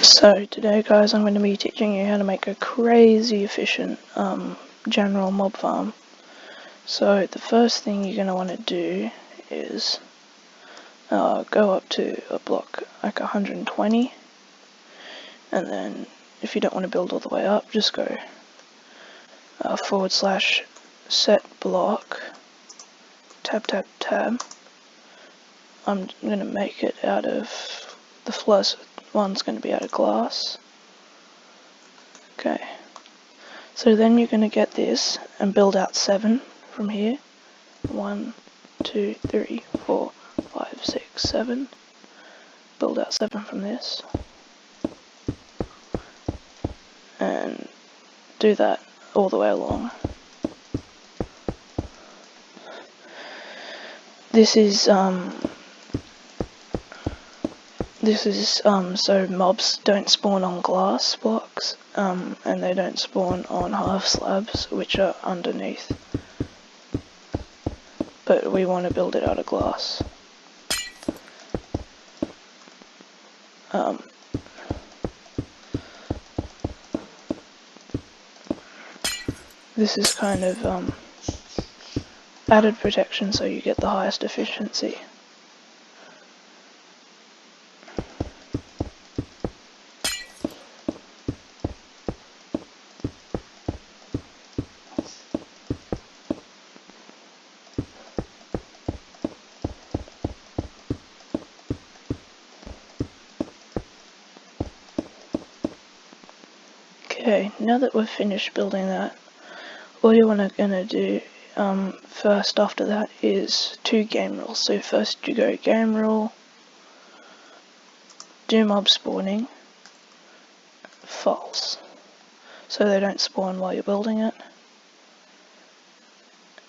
So today guys I'm going to be teaching you how to make a crazy efficient general mob farm. So the first thing you're going to want to do is go up to a block like 120, and then if you don't want to build all the way up, just go /set block, tab tab tab. I'm going to make it out of, the first one's going to be out of glass. Okay, so then you're going to get this and build out 7 from here. 1, 2, 3, 4, 5, 6, 7. Build out 7 from this. And do that all the way along. This is so mobs don't spawn on glass blocks, and they don't spawn on half slabs, which are underneath. But we want to build it out of glass. This is kind of added protection so you get the highest efficiency. Okay, now that we've finished building that, all you're gonna do first after that is 2 game rules. So first you go game rule, do mob spawning, false, so they don't spawn while you're building it.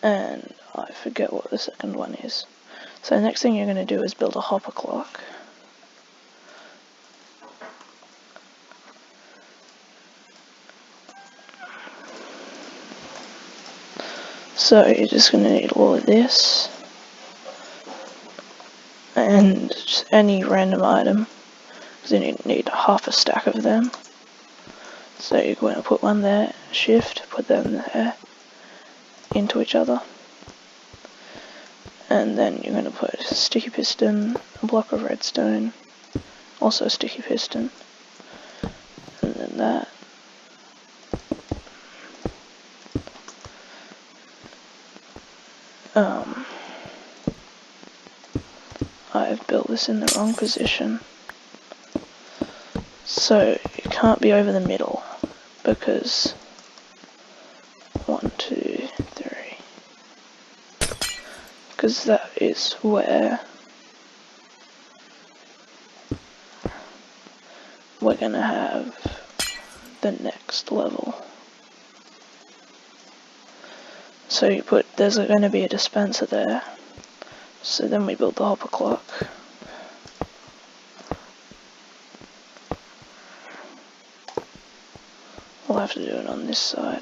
And I forget what the second one is. So the next thing you're going to do is build a hopper clock. So you're just going to need all of this and just any random item, because you need half a stack of them. So you're going to put one there, shift, put them there, into each other. And then you're going to put a sticky piston, a block of redstone, also a sticky piston, and then that. I've built this in the wrong position. So it can't be over the middle, because 1, 2, 3, because that is where we're gonna have the next level. So you put, there's gonna be a dispenser there, so then we build the hopper clock. We'll have to do it on this side.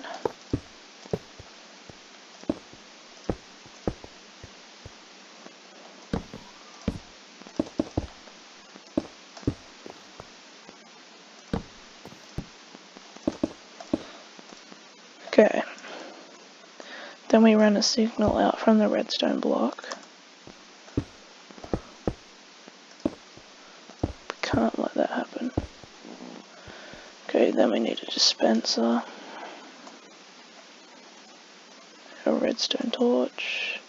Okay. Then we run a signal out from the redstone block. Can't let that happen. Okay, then we need a dispenser, a redstone torch.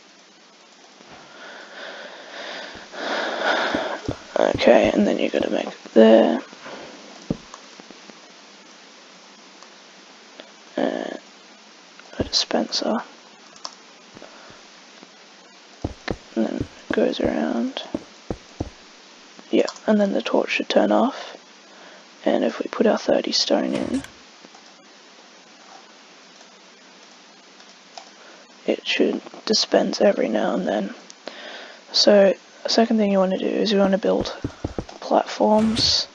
Okay, and then you gotta make it there. And a dispenser. And then it goes around. Yeah, and then the torch should turn off. And if we put our 30 stone in, it should dispense every now and then. So the second thing you want to do is you want to build platforms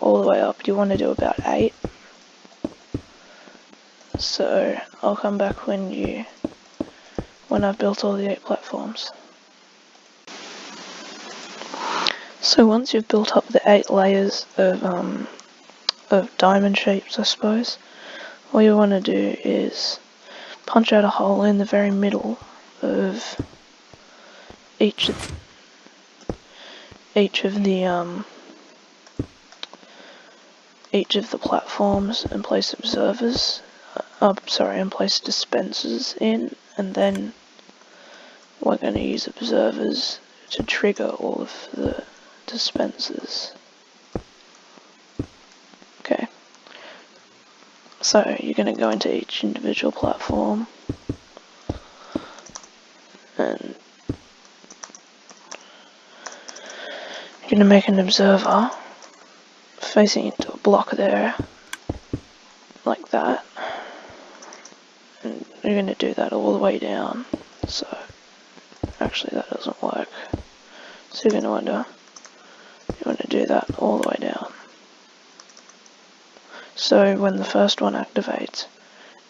all the way up. You want to do about 8. So I'll come back when I've built all the 8 platforms. So once you've built up the 8 layers of diamond shapes, I suppose, all you want to do is punch out a hole in the very middle of each of the platforms and place observers. And place dispensers in, and then we're going to use observers to trigger all of the dispensers. Okay. So you're going to go into each individual platform and you're going to make an observer facing into a block there, like that. And you're going to do that all the way down. So, actually that doesn't work. So you're going to want to do that all the way down. So when the first one activates,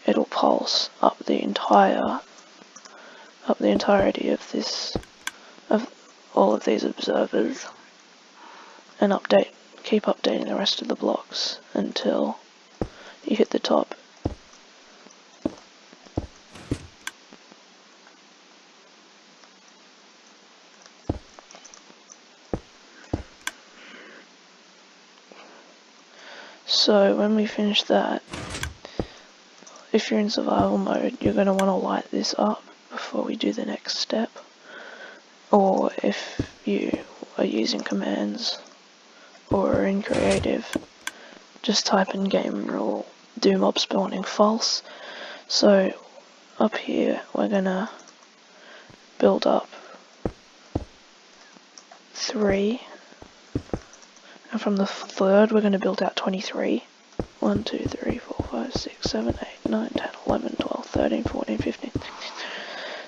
it'll pulse up the entirety of all of these observers, and keep updating the rest of the blocks until you hit the top. So when we finish that, if you're in survival mode, you're going to want to light this up before we do the next step. Or if you are using commands or are in creative, just type in game rule do mob spawning false. So up here we're going to build up 3, and from the third we're going to build out 23. 1, 2, 3, 4, 5, 6, 7, 8, 9, 10, 11, 12, 13, 14, 15,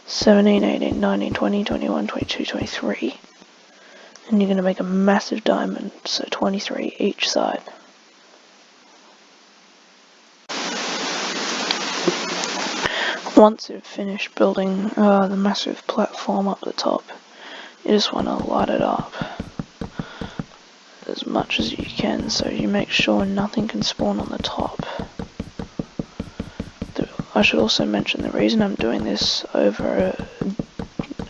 17, 18, 19, 20, 21, 22, 23. And you're going to make a massive diamond, so 23 each side. Once you've finished building the massive platform up the top, you just want to light it up as much as you can, so you make sure nothing can spawn on the top. I should also mention the reason I'm doing this over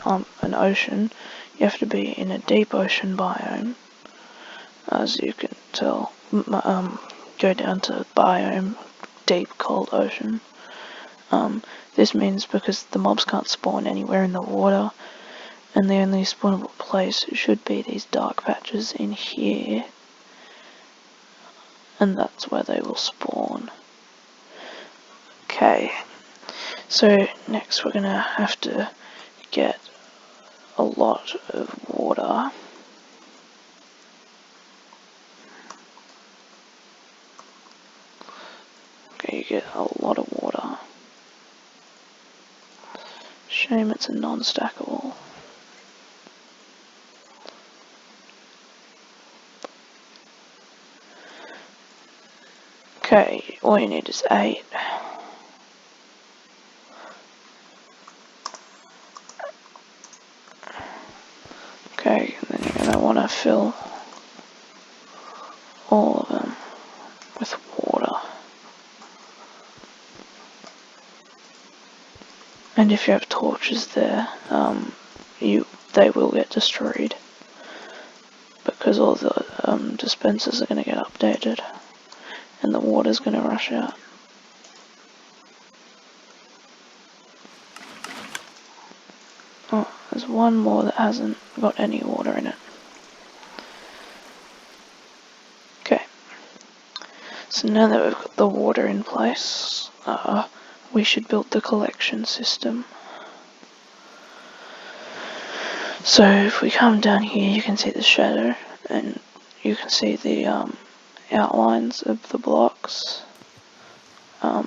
an ocean. You have to be in a deep ocean biome, as you can tell. Go down to biome, deep cold ocean. This means because the mobs can't spawn anywhere in the water, and the only spawnable place should be these dark patches in here, and that's where they will spawn. Okay, so next we're gonna have to get a lot of water. Okay, you get a lot of water. Shame it's a non-stackable. Okay, all you need is 8. Okay, and then you're going to want to fill all of them with water. And if you have torches there, they will get destroyed, because all the dispensers are going to get updated and the water's going to rush out. Oh, there's one more that hasn't got any water in it. Okay, so now that we've got the water in place, we should build the collection system. So if we come down here, you can see the shadow, and you can see the outlines of the blocks.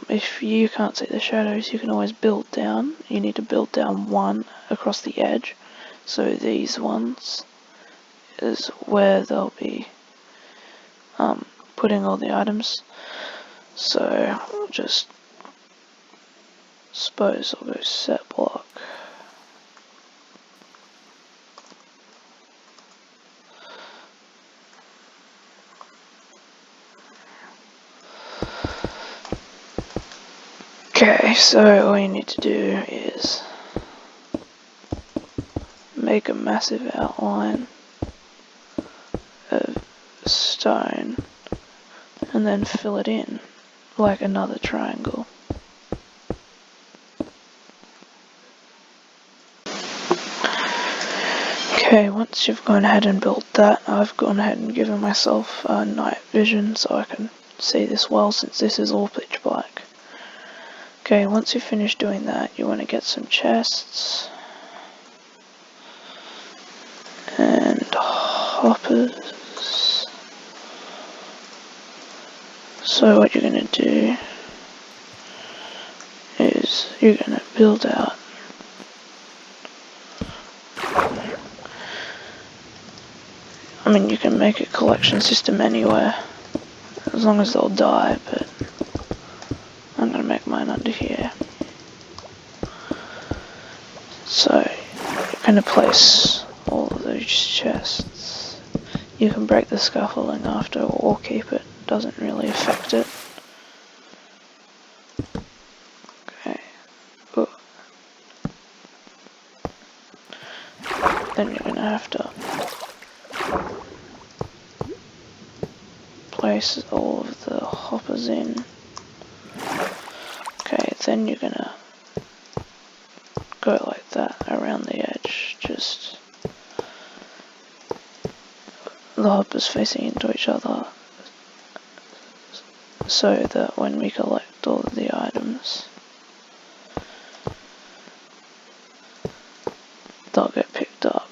If you can't see the shadows, you can always build down. You need to build down 1 across the edge. So these ones is where they'll be putting all the items. So just suppose I'll go set block. Okay, so all you need to do is make a massive outline of stone and then fill it in like another triangle. Okay, once you've gone ahead and built that, I've gone ahead and given myself night vision so I can see this well, since this is all pitch black. Okay, once you've finished doing that, you want to get some chests and hoppers. So what you're going to do is you're going to build out you can make a collection system anywhere, as long as they'll die, but I'm going to make mine under here. So, you're going to place all of those chests. You can break the scaffolding after or keep it, doesn't really affect it. Okay. Ooh. Then you're going to have to place all of the hoppers in. Okay, then you're going to go like that around the edge, just the hoppers facing into each other, so that when we collect all of the items, they'll get picked up.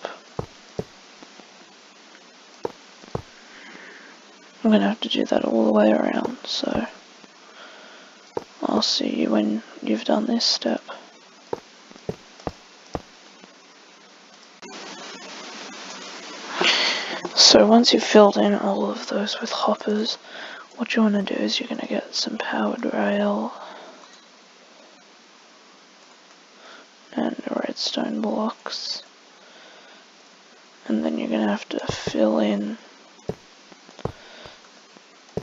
I'm going to have to do that all the way around, so I'll see you when you've done this step. So once you've filled in all of those with hoppers, what you want to do is you're going to get some powered rail and redstone blocks, and then you're going to have to fill in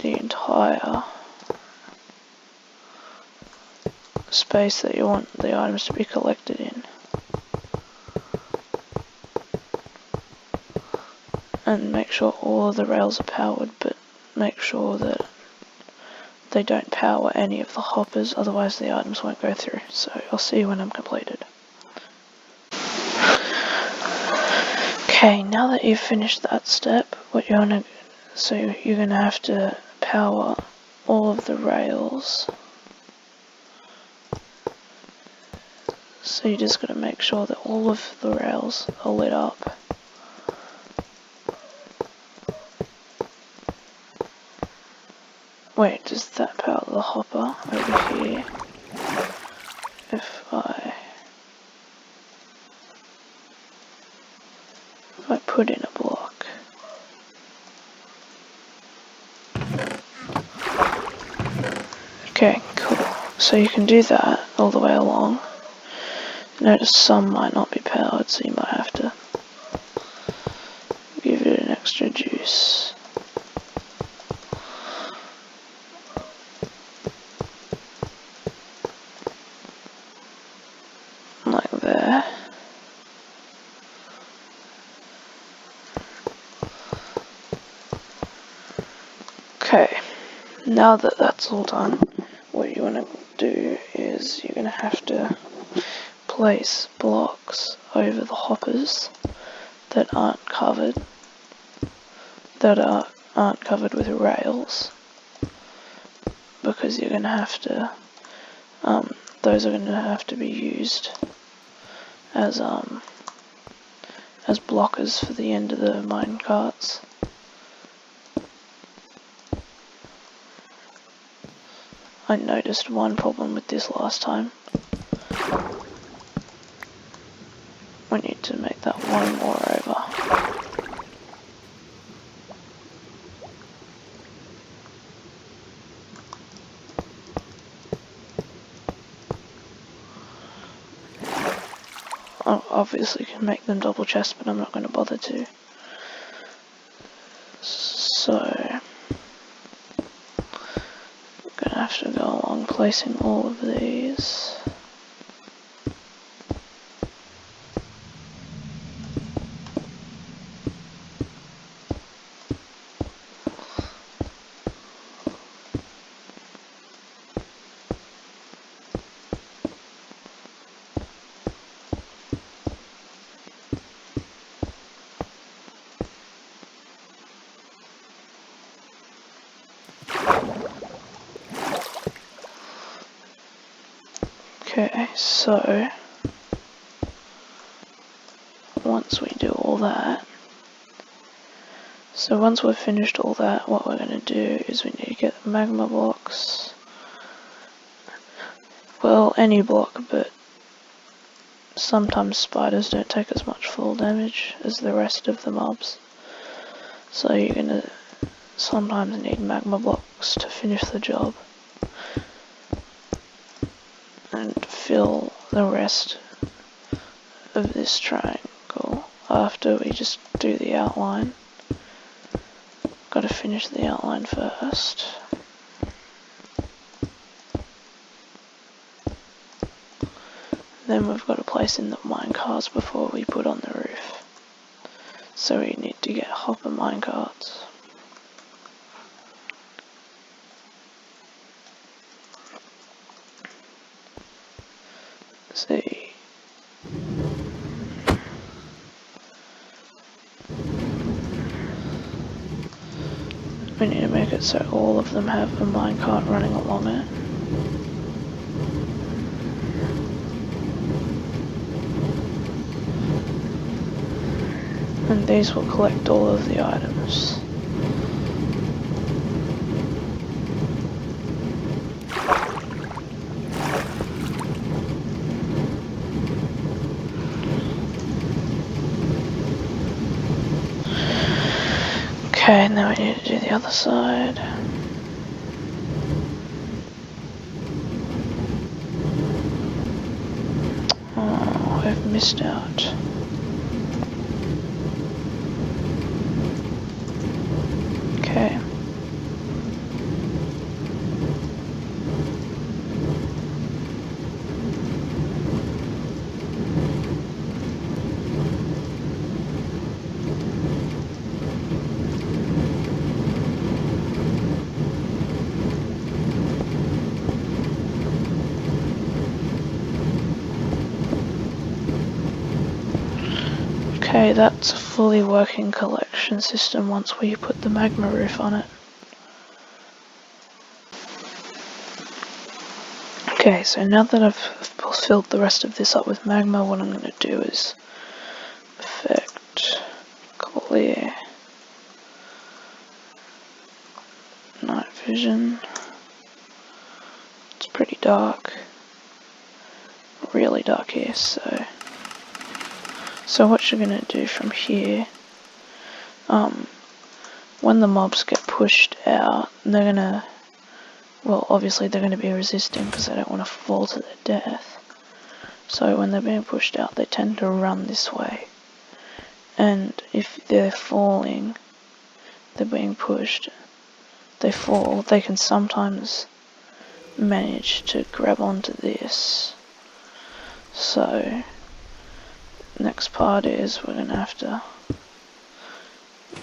the entire space that you want the items to be collected in. And make sure all of the rails are powered, but make sure that they don't power any of the hoppers, otherwise the items won't go through. So I'll see you when I'm completed. Okay, now that you've finished that step, you're gonna have to power all of the rails. So you just gotta make sure that all of the rails are lit up. Wait, does that power the hopper over here? If I put in a block. Okay, cool. So you can do that all the way along. Notice some might not be powered, so you might have to give it an extra juice. Like there. Okay, now that that's all done, what you want to do is you're going to have to place blocks over the hoppers that aren't covered with rails, because you're going to have to those are going to have to be used as blockers for the end of the mine carts. I noticed one problem with this last time. We need to make that one more over. I obviously can make them double chests, but I'm not going to bother to. So I'm going to have have to go along placing all of these. Okay, so once we do all that, once we've finished all that, what we're going to do is we need to get the magma blocks. Well, any block, but sometimes spiders don't take as much fall damage as the rest of the mobs. So you're going to sometimes need magma blocks to finish the job. And fill the rest of this triangle after we just do the outline. Got to finish the outline first. Then we've got to place in the minecarts before we put on the roof. So we need to get hopper minecarts. See. We need to make it so all of them have a minecart running along it. And these will collect all of the items. Okay, now we need to do the other side. Oh, I've missed out. Okay. Okay, that's a fully working collection system once we put the magma roof on it. Okay, so now that I've filled the rest of this up with magma, what I'm going to do is effect clear night vision. It's pretty dark, really dark here, so what you're going to do from here, when the mobs get pushed out, they're going to, well, obviously they're going to be resisting because they don't want to fall to their death. So when they're being pushed out, they tend to run this way. And if they're falling, they're being pushed, they fall, they can sometimes manage to grab onto this. So next part is we're going to have to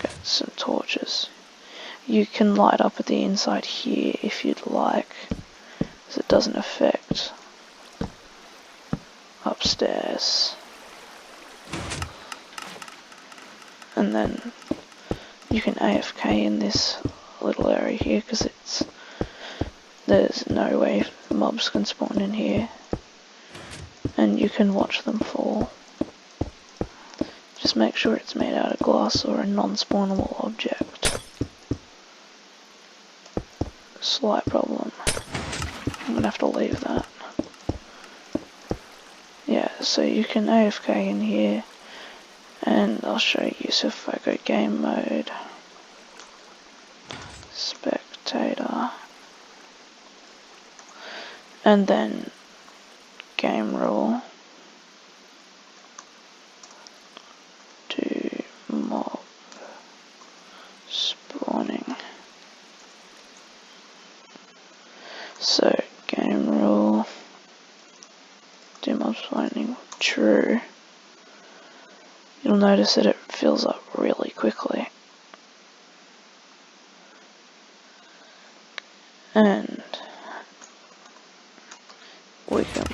get some torches. You can light up at the inside here if you'd like, as it doesn't affect upstairs. And then you can AFK in this little area here because there's no way mobs can spawn in here, and you can watch them fall. Just make sure it's made out of glass or a non-spawnable object. Slight problem. I'm gonna have to leave that. Yeah, so you can AFK in here, and I'll show you. So if I go game mode, spectator, and then game rule, to mob spawning. So game rule, do mob spawning true. You'll notice that it fills up really quickly. And we can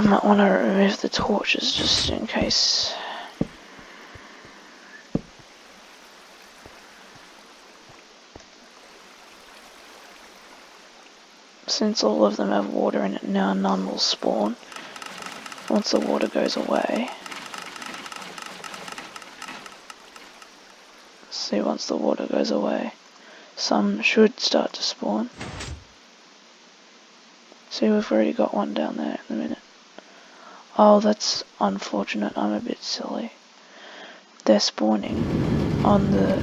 might want to remove the torches just in case. Since all of them have water in it now, none will spawn once the water goes away. See, once the water goes away, some should start to spawn. See, we've already got one down there in a minute. Oh, that's unfortunate. I'm a bit silly. They're spawning on the...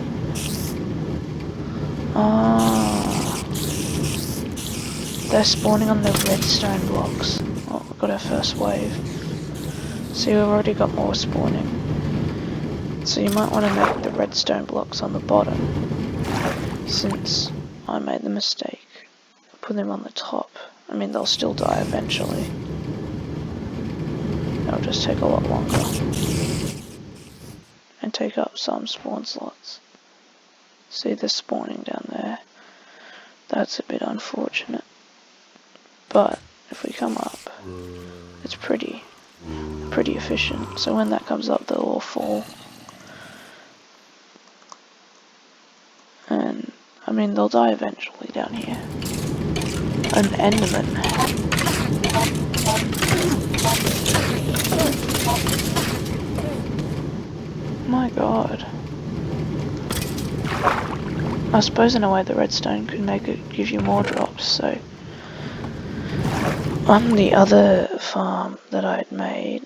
They're spawning on the redstone blocks. Oh, we got our first wave. See, we've already got more spawning. So you might want to make the redstone blocks on the bottom, since I made the mistake. Put them on the top. I mean, they'll still die eventually. It'll just take a lot longer. And take up some spawn slots. See, they're spawning down there. That's a bit unfortunate. But if we come up, it's pretty efficient. So when that comes up, they'll all fall. And, I mean, they'll die eventually down here. An Enderman. My god. I suppose in a way the redstone could make it give you more drops, so... On the other farm that I'd made,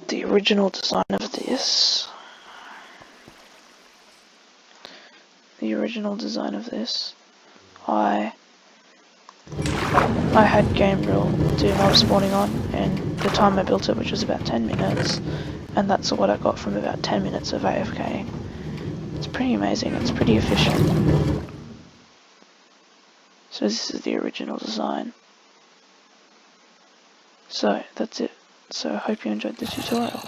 the original design of this... I had game rule do mob spawning on, and the time I built it, which was about 10 minutes, and that's what I got from about 10 minutes of AFK. It's pretty amazing, it's pretty efficient. So this is the original design. So that's it. So I hope you enjoyed the tutorial.